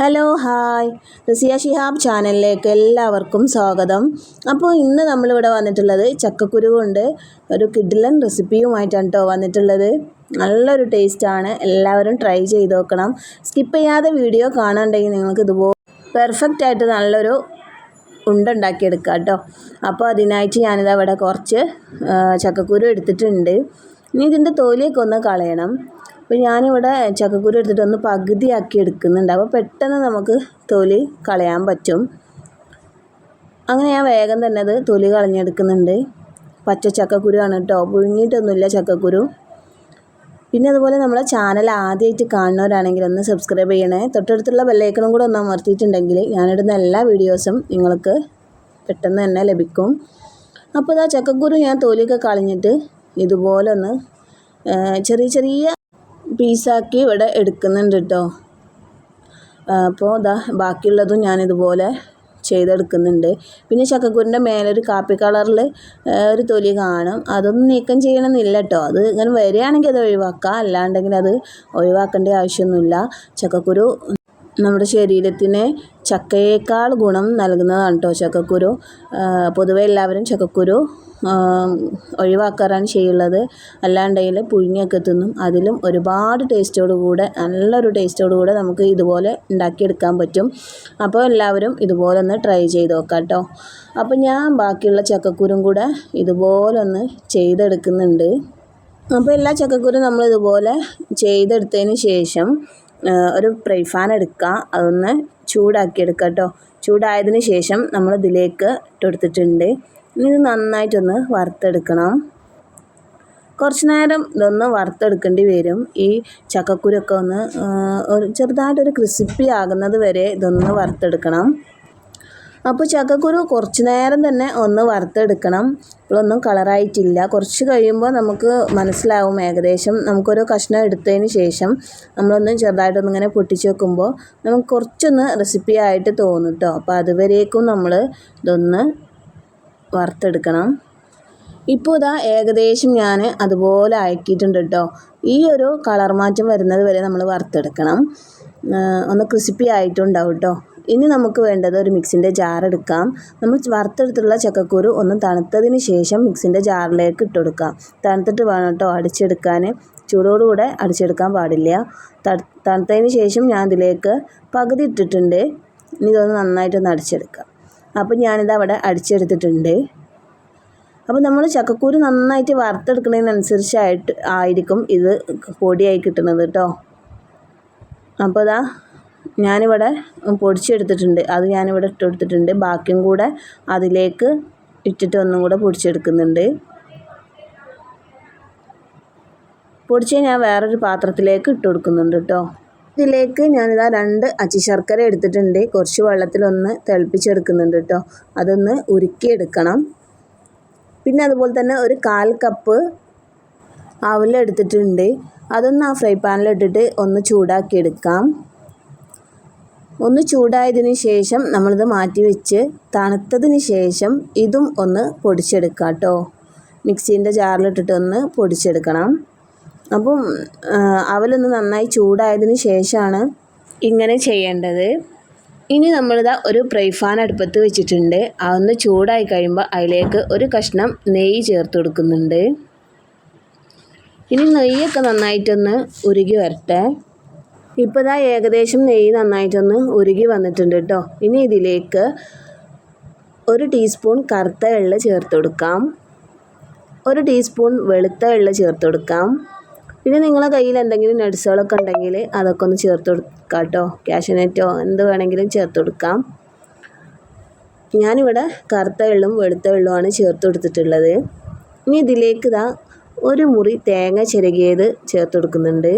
Hello hi Raziya Shihab ചാനലിലേക്ക് എല്ലാവർക്കും സ്വാഗതം. അപ്പോൾ ഇന്ന് നമ്മളിവിടെ വന്നിട്ടുള്ളത് ചക്കക്കുരു കൊണ്ട് ഒരു കിഡിലൻ റെസിപ്പിയുമായിട്ടാണ് കേട്ടോ വന്നിട്ടുള്ളത്. നല്ലൊരു ടേസ്റ്റാണ്, എല്ലാവരും ട്രൈ ചെയ്ത് നോക്കണം. സ്കിപ്പ് ചെയ്യാതെ വീഡിയോ കാണാനുണ്ടെങ്കിൽ നിങ്ങൾക്ക് ഇതുപോലെ പെർഫെക്റ്റ് ആയിട്ട് നല്ലൊരു ഉണ്ടാക്കിയെടുക്കാം കേട്ടോ. അപ്പോൾ അതിനായിട്ട് ഞാനിതാ ഇവിടെ കുറച്ച് ചക്കക്കുരു എടുത്തിട്ടുണ്ട്. ഇനി ഇതിൻ്റെ തൊലിയൊക്കെ ഒന്ന് കളയണം. അപ്പോൾ ഞാനിവിടെ ചക്കക്കുരു എടുത്തിട്ട് പകുതിയാക്കി എടുക്കുന്നുണ്ട്. അപ്പോൾ പെട്ടെന്ന് നമുക്ക് തൊലി കളയാൻ പറ്റും. അങ്ങനെ ഞാൻ വേഗം തന്നെ അത് തൊലി കളഞ്ഞെടുക്കുന്നുണ്ട്. പച്ച ചക്കക്കുരു ആണ് കേട്ടോ, പുഴുങ്ങിയിട്ടൊന്നുമില്ല ചക്കക്കുരു. പിന്നെ അതുപോലെ നമ്മളെ ചാനൽ ആദ്യമായിട്ട് കാണുന്നവരാണെങ്കിൽ ഒന്ന് സബ്സ്ക്രൈബ് ചെയ്യണേ. തൊട്ടടുത്തുള്ള ബെല്ലൈക്കണും കൂടെ ഒന്ന് അമർത്തിയിട്ടുണ്ടെങ്കിൽ ഞാനിടുന്ന എല്ലാ വീഡിയോസും നിങ്ങൾക്ക് പെട്ടെന്ന് തന്നെ ലഭിക്കും. അപ്പോൾ ഇതാ ചക്കക്കുരു ഞാൻ തൊലിയൊക്കെ കളഞ്ഞിട്ട് ഇതുപോലെ ഒന്ന് ചെറിയ ചെറിയ പീസാക്കി ഇവിടെ എടുക്കുന്നുണ്ട് കേട്ടോ. അപ്പോൾ ബാക്കിയുള്ളതും ഞാനിതുപോലെ ചെയ്തെടുക്കുന്നുണ്ട്. പിന്നെ ചക്കക്കുരിൻ്റെ മേലൊരു കാപ്പി കളറിൽ ഒരു തൊലി കാണും, അതൊന്നും നീക്കം ചെയ്യണമെന്നില്ല കേട്ടോ. അത് ഇങ്ങനെ വരികയാണെങ്കിൽ അത് ഒഴിവാക്കാം, അല്ലാണ്ടെങ്കിൽ അത് ഒഴിവാക്കേണ്ട ആവശ്യമൊന്നുമില്ല. ചക്കക്കുരു നമ്മുടെ ശരീരത്തിന് ചക്കയേക്കാൾ ഗുണം നൽകുന്നതാണ് കേട്ടോ ചക്കക്കുരു. പൊതുവെ എല്ലാവരും ചക്കക്കുരു ഒഴിവാക്കാറാണ് ചെയ്യുള്ളത്, അല്ലാണ്ടെങ്കിൽ പുഴുങ്ങിയൊക്കെ തിന്നും. അതിലും ഒരുപാട് നല്ലൊരു ടേസ്റ്റോടു കൂടെ നമുക്ക് ഇതുപോലെ ഉണ്ടാക്കിയെടുക്കാൻ പറ്റും. അപ്പോൾ എല്ലാവരും ഇതുപോലെ ഒന്ന് ട്രൈ ചെയ്ത് നോക്കാം കേട്ടോ. അപ്പോൾ ഞാൻ ബാക്കിയുള്ള ചക്കക്കുരും കൂടെ ഇതുപോലെ ഒന്ന് ചെയ്തെടുക്കുന്നുണ്ട്. അപ്പോൾ എല്ലാ ചക്കക്കുരും നമ്മൾ ഇതുപോലെ ചെയ്തെടുത്തതിന് ശേഷം ഒരു ഫ്രൈ പാൻ എടുക്കുക, അതൊന്ന് ചൂടാക്കിയെടുക്കുക കേട്ടോ. ചൂടായതിന് ശേഷം നമ്മൾ ഇതിലേക്ക് ഇട്ടെടുത്തിട്ടുണ്ട്. ഇനി ഇത് നന്നായിട്ടൊന്ന് വറുത്തെടുക്കണം. കുറച്ച് നേരം ഇതൊന്ന് വറുത്തെടുക്കേണ്ടി വരും. ഈ ചക്കക്കുരൊക്കെ ഒരു ചെറുതായിട്ടൊരു ക്രിസ്പി ആകുന്നത് വരെ ഇതൊന്ന് വറുത്തെടുക്കണം. അപ്പോൾ ചക്കക്കുരു കുറച്ച് നേരം തന്നെ ഒന്ന് വറുത്തെടുക്കണം. ഇപ്പോഴൊന്നും കളറായിട്ടില്ല. കുറച്ച് കഴിയുമ്പോൾ നമുക്ക് മനസ്സിലാവും ഏകദേശം. നമുക്കൊരു കഷ്ണം എടുത്തതിന് ശേഷം നമ്മളൊന്ന് ചെറുതായിട്ടൊന്നിങ്ങനെ പൊട്ടിച്ച് വെക്കുമ്പോൾ നമുക്ക് കുറച്ചൊന്ന് റെസിപ്പി ആയിട്ട് തോന്നും കേട്ടോ. അപ്പോൾ അതുവരേക്കും നമ്മൾ ഇതൊന്ന് വറുത്തെടുക്കണം. ഇപ്പോൾ ഏകദേശം ഞാൻ അതുപോലെ ആക്കിയിട്ടുണ്ട് കേട്ടോ. ഈ ഒരു കളർ മാറ്റം വരുന്നത് വരെ നമ്മൾ വറുത്തെടുക്കണം. ഒന്ന് ക്രിസ്പി ആയിട്ടുണ്ടാവും കേട്ടോ. ഇനി നമുക്ക് വേണ്ടത് ഒരു മിക്സിൻ്റെ ജാർ എടുക്കാം. നമ്മൾ വറുത്തെടുത്തുള്ള ചക്കക്കുരു ഒന്ന് തണുത്തതിന് ശേഷം മിക്സിൻ്റെ ജാറിലേക്ക് ഇട്ടുകൊടുക്കാം. തണുത്തിട്ട് വേണം കേട്ടോ അടിച്ചെടുക്കാൻ, ചൂടോടുകൂടെ അടിച്ചെടുക്കാൻ പാടില്ല. തണുത്തതിന് ശേഷം ഞാൻ ഇതിലേക്ക് പകുതി ഇട്ടിട്ടുണ്ട്. ഇനി ഇതൊന്ന് നന്നായിട്ടൊന്ന് അടിച്ചെടുക്കാം. അപ്പോൾ ഞാനിത് അവിടെ അടിച്ചെടുത്തിട്ടുണ്ട്. അപ്പോൾ നമ്മൾ ചക്കക്കുരു നന്നായിട്ട് വറുത്തെടുക്കുന്നതിനനുസരിച്ചായിരിക്കും ഇത് പൊടിയായി കിട്ടുന്നത് കേട്ടോ. അപ്പോൾ ഞാനിവിടെ പൊടിച്ചെടുത്തിട്ടുണ്ട്, അത് ഞാനിവിടെ ഇട്ടെടുത്തിട്ടുണ്ട്. ബാക്കിയും കൂടെ അതിലേക്ക് ഇട്ടിട്ട് ഒന്നും കൂടെ പൊടിച്ചെടുക്കുന്നുണ്ട്. പൊടിച്ച് ഞാൻ വേറൊരു പാത്രത്തിലേക്ക് ഇട്ട് കൊടുക്കുന്നുണ്ട് കേട്ടോ. ഇതിലേക്ക് ഞാനിതാ 2 അച്ചിശർക്കര എടുത്തിട്ടുണ്ട്. കുറച്ച് വെള്ളത്തിലൊന്ന് തിളപ്പിച്ചെടുക്കുന്നുണ്ട് കേട്ടോ. അതൊന്ന് ഉരുക്കിയെടുക്കണം. പിന്നെ അതുപോലെ തന്നെ ഒരു 1/4 കപ്പ് അവലെടുത്തിട്ടുണ്ട്. അതൊന്ന് ആ ഫ്രൈ പാനിലിട്ടിട്ട് ഒന്ന് ചൂടാക്കിയെടുക്കാം. ഒന്ന് ചൂടായതിന് ശേഷം നമ്മളിത് മാറ്റി വെച്ച് തണുത്തതിന് ശേഷം ഇതും ഒന്ന് പൊടിച്ചെടുക്കാം കേട്ടോ. മിക്സീൻ്റെ ജാറിലിട്ടിട്ട് ഒന്ന് പൊടിച്ചെടുക്കണം. അപ്പം അവലൊന്ന് നന്നായി ചൂടായതിന് ശേഷമാണ് ഇങ്ങനെ ചെയ്യേണ്ടത്. ഇനി നമ്മളിതാ ഒരു ഫ്രൈ പാൻ അടുപ്പത്ത് വെച്ചിട്ടുണ്ട്. അതൊന്ന് ചൂടായി കഴിയുമ്പോൾ അതിലേക്ക് ഒരു കഷ്ണം നെയ്യ് ചേർത്ത് കൊടുക്കുന്നുണ്ട്. ഇനി നെയ്യൊക്കെ നന്നായിട്ടൊന്ന് ഉരുകി വരട്ടെ. ഇപ്പോൾ ഏകദേശം നെയ്യ് നന്നായിട്ടൊന്ന് ഉരുകി വന്നിട്ടുണ്ട് കേട്ടോ. ഇനി ഇതിലേക്ക് 1 ടീസ്പൂൺ കറുത്ത എള്ള് ചേർത്ത് കൊടുക്കാം. 1 ടീസ്പൂൺ വെളുത്ത എള്ള് ചേർത്ത് കൊടുക്കാം. പിന്നെ നിങ്ങളുടെ കയ്യിൽ എന്തെങ്കിലും നട്സുകളൊക്കെ ഉണ്ടെങ്കിൽ അതൊക്കെ ഒന്ന് ചേർത്ത് കൊടുക്കാം കേട്ടോ. കാഷ്യൂനട്ടോ എന്ത് വേണമെങ്കിലും ചേർത്ത് കൊടുക്കാം. ഞാനിവിടെ കറുത്ത എള്ളും വെളുത്ത എള്ളുമാണ് ചേർത്ത് കൊടുത്തിട്ടുള്ളത്. ഇനി ഇതിലേക്ക് 1 മുറി തേങ്ങ ചിരകിയത് ചേർത്ത് കൊടുക്കുന്നുണ്ട്.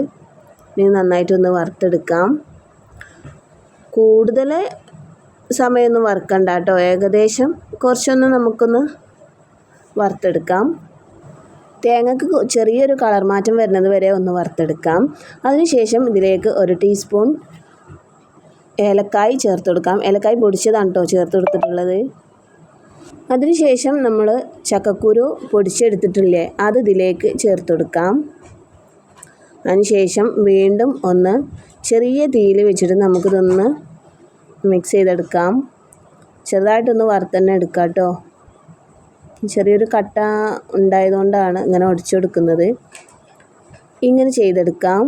ഇനി നന്നായിട്ടൊന്ന് വറുത്തെടുക്കാം. കൂടുതൽ സമയമൊന്നും വറുക്കണ്ട കേട്ടോ. ഏകദേശം കുറച്ചൊന്ന് നമുക്കൊന്ന് വറുത്തെടുക്കാം. തേങ്ങക്ക് ചെറിയൊരു കളർ മാറ്റം വരുന്നത് വരെ ഒന്ന് വറുത്തെടുക്കാം. അതിനുശേഷം ഇതിലേക്ക് 1 ടീസ്പൂൺ ഏലക്കായ് ചേർത്ത് കൊടുക്കാം. ഏലക്കായ് പൊടിച്ചതാണ് കേട്ടോ ചേർത്ത് കൊടുത്തിട്ടുള്ളത്. അതിനുശേഷം നമ്മൾ ചക്കക്കുരു പൊടിച്ചെടുത്തിട്ടില്ലേ, അത് ഇതിലേക്ക് ചേർത്ത് കൊടുക്കാം. അതിനുശേഷം വീണ്ടും ഒന്ന് ചെറിയ തീയിൽ വെച്ചിട്ട് നമുക്കിതൊന്ന് മിക്സ് ചെയ്തെടുക്കാം. ചെറുതായിട്ടൊന്ന് വറുത്ത് തന്നെ എടുക്കാം കേട്ടോ. ചെറിയൊരു കട്ട ഉണ്ടായതുകൊണ്ടാണ് ഇങ്ങനെ ഒടിച്ചെടുക്കുന്നത്. ഇങ്ങനെ ചെയ്തെടുക്കാം.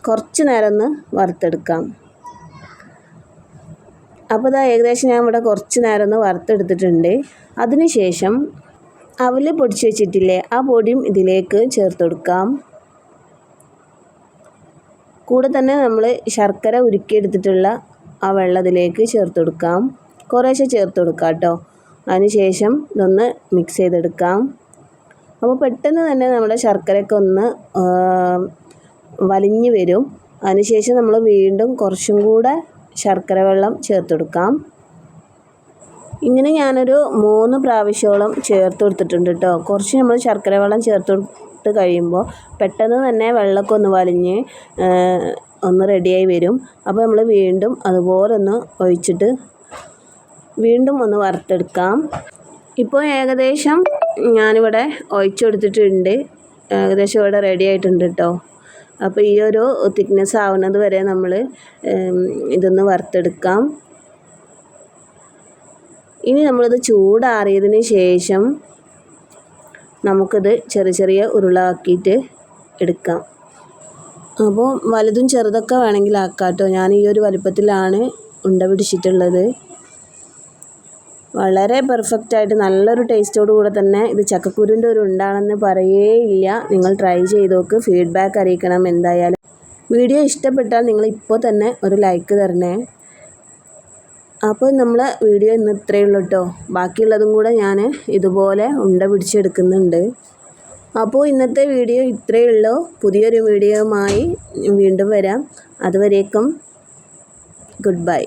കുറച്ച് നേരം ഒന്ന് വറുത്തെടുക്കാം. അപ്പോൾ ഇതാ ഏകദേശം ഞാൻ ഇവിടെ കുറച്ച് നേരം ഒന്ന് വറുത്തെടുത്തിട്ടുണ്ട്. അതിനുശേഷം അവൽ പൊടിച്ച് വെച്ചിട്ടില്ലേ, ആ പൊടിയും ഇതിലേക്ക് ചേർത്ത് കൊടുക്കാം. കൂടെ തന്നെ നമ്മൾ ശർക്കര ഉരുക്കിയെടുത്തിട്ടുള്ള ആ വെള്ളം ഇതിലേക്ക് ചേർത്ത് കൊടുക്കാം. കുറേശ്ശെ ചേർത്ത് കൊടുക്കാം കേട്ടോ. അതിനുശേഷം ഇതൊന്ന് മിക്സ് ചെയ്തെടുക്കാം. അപ്പോൾ പെട്ടെന്ന് തന്നെ നമ്മുടെ ശർക്കരയൊക്കെ ഒന്ന് വലിഞ്ഞ് വരും. അതിനുശേഷം നമ്മൾ വീണ്ടും കുറച്ചും കൂടെ ശർക്കര വെള്ളം ചേർത്ത് കൊടുക്കാം. ഇങ്ങനെ ഞാനൊരു 3 പ്രാവശ്യോളം ചേർത്ത് കൊടുത്തിട്ടുണ്ട് കേട്ടോ. കുറച്ച് നമ്മൾ ശർക്കര വെള്ളം ചേർത്ത് കൊടുത്ത് കഴിയുമ്പോൾ പെട്ടെന്ന് തന്നെ വെള്ളമൊക്കെ ഒന്ന് വലിഞ്ഞ് ഒന്ന് റെഡിയായി വരും. അപ്പോൾ നമ്മൾ വീണ്ടും അതുപോലെ ഒന്ന് ഒഴിച്ചിട്ട് വീണ്ടും ഒന്ന് വറുത്തെടുക്കാം. ഇപ്പോൾ ഏകദേശം ഞാനിവിടെ ഒഴിച്ചെടുത്തിട്ടുണ്ട്. ഏകദേശം ഇവിടെ റെഡി ആയിട്ടുണ്ട് കേട്ടോ. അപ്പോൾ ഈ ഒരു തിക്നെസ് ആവുന്നത് വരെ നമ്മൾ ഇതൊന്ന് വറുത്തെടുക്കാം. ഇനി നമ്മളിത് ചൂടാറിയതിന് ശേഷം നമുക്കിത് ചെറിയ ചെറിയ ഉരുളാക്കിയിട്ട് എടുക്കാം. അപ്പോൾ വലുതും ചെറുതൊക്കെ വേണമെങ്കിൽ ആക്കാം കേട്ടോ. ഞാൻ ഈ ഒരു വലുപ്പത്തിലാണ് ഉണ്ട പിടിച്ചിട്ടുള്ളത്. വളരെ പെർഫെക്റ്റായിട്ട് നല്ലൊരു ടേസ്റ്റോട് കൂടെ തന്നെ ഇത് ചക്കക്കുരുവിൻ്റെ ഒരു ഉണ്ടാണെന്ന് പറയേയില്ല. നിങ്ങൾ ട്രൈ ചെയ്ത് നോക്ക്, ഫീഡ്ബാക്ക് അറിയിക്കണം എന്തായാലും. വീഡിയോ ഇഷ്ടപ്പെട്ടാൽ നിങ്ങൾ ഇപ്പോൾ തന്നെ ഒരു ലൈക്ക് തരണേ. അപ്പോൾ നമ്മൾ വീഡിയോ ഇന്ന് ഇത്രയേ ഉള്ളൂ കേട്ടോ. ബാക്കിയുള്ളതും കൂടെ ഞാൻ ഇതുപോലെ ഉണ്ട പിടിച്ചെടുക്കുന്നുണ്ട്. അപ്പോൾ ഇന്നത്തെ വീഡിയോ ഇത്രയേ ഉള്ളൂ. പുതിയൊരു വീഡിയോയുമായി വീണ്ടും വരാം. അതുവരേക്കും ഗുഡ് ബൈ.